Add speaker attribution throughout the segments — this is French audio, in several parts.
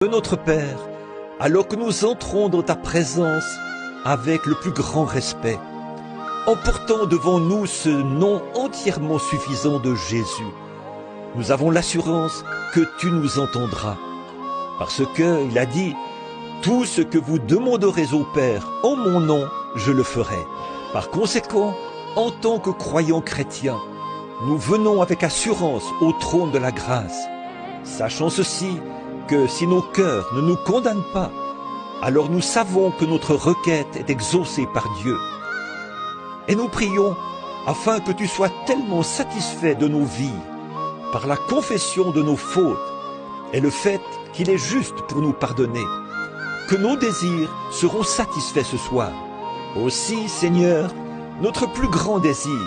Speaker 1: de notre Père, alors que nous entrons dans ta présence avec le plus grand respect, en portant devant nous ce nom entièrement suffisant de Jésus, nous avons l'assurance que tu nous entendras. Parce que, il a dit, « Tout ce que vous demanderez au Père en mon nom, je le ferai. » Par conséquent, en tant que croyants chrétiens, nous venons avec assurance au trône de la grâce, sachant ceci, que si nos cœurs ne nous condamnent pas, alors nous savons que notre requête est exaucée par Dieu. Et nous prions afin que tu sois tellement satisfait de nos vies, par la confession de nos fautes et le fait qu'il est juste pour nous pardonner, que nos désirs seront satisfaits ce soir. Aussi, Seigneur, notre plus grand désir,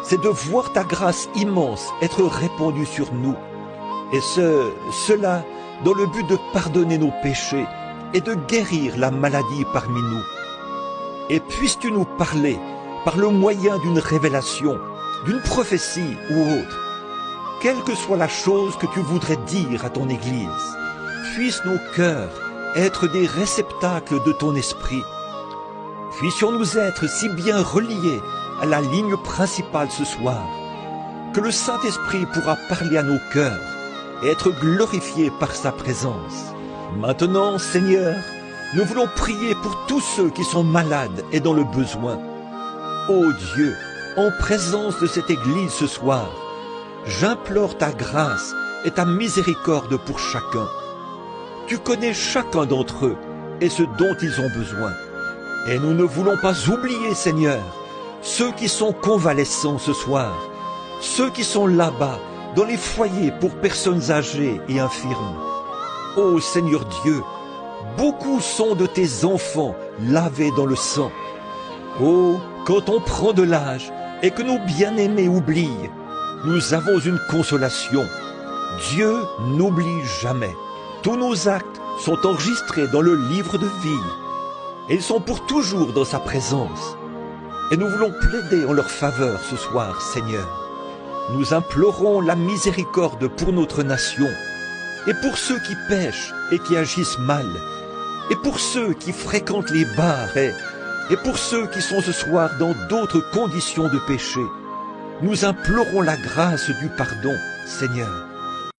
Speaker 1: c'est de voir ta grâce immense être répandue sur nous, et cela dans le but de pardonner nos péchés et de guérir la maladie parmi nous. Et puisses-tu nous parler par le moyen d'une révélation, d'une prophétie ou autre, quelle que soit la chose que tu voudrais dire à ton Église, puissent nos cœurs être des réceptacles de ton esprit. Puissions-nous être si bien reliés à la ligne principale ce soir, que le Saint-Esprit pourra parler à nos cœurs et être glorifié par sa présence. Maintenant, Seigneur, nous voulons prier pour tous ceux qui sont malades et dans le besoin. Ô Dieu, en présence de cette Église ce soir, j'implore ta grâce et ta miséricorde pour chacun. Tu connais chacun d'entre eux et ce dont ils ont besoin. Et nous ne voulons pas oublier, Seigneur, ceux qui sont convalescents ce soir, ceux qui sont là-bas, dans les foyers pour personnes âgées et infirmes. Ô Seigneur Dieu, beaucoup sont de tes enfants lavés dans le sang. Oh, quand on prend de l'âge et que nos bien-aimés oublient, nous avons une consolation. Dieu n'oublie jamais. Tous nos actes sont enregistrés dans le livre de vie. Et ils sont pour toujours dans sa présence. Et nous voulons plaider en leur faveur ce soir, Seigneur. Nous implorons la miséricorde pour notre nation, et pour ceux qui pêchent et qui agissent mal, et pour ceux qui fréquentent les bars, et pour ceux qui sont ce soir dans d'autres conditions de péché. Nous implorons la grâce du pardon, Seigneur.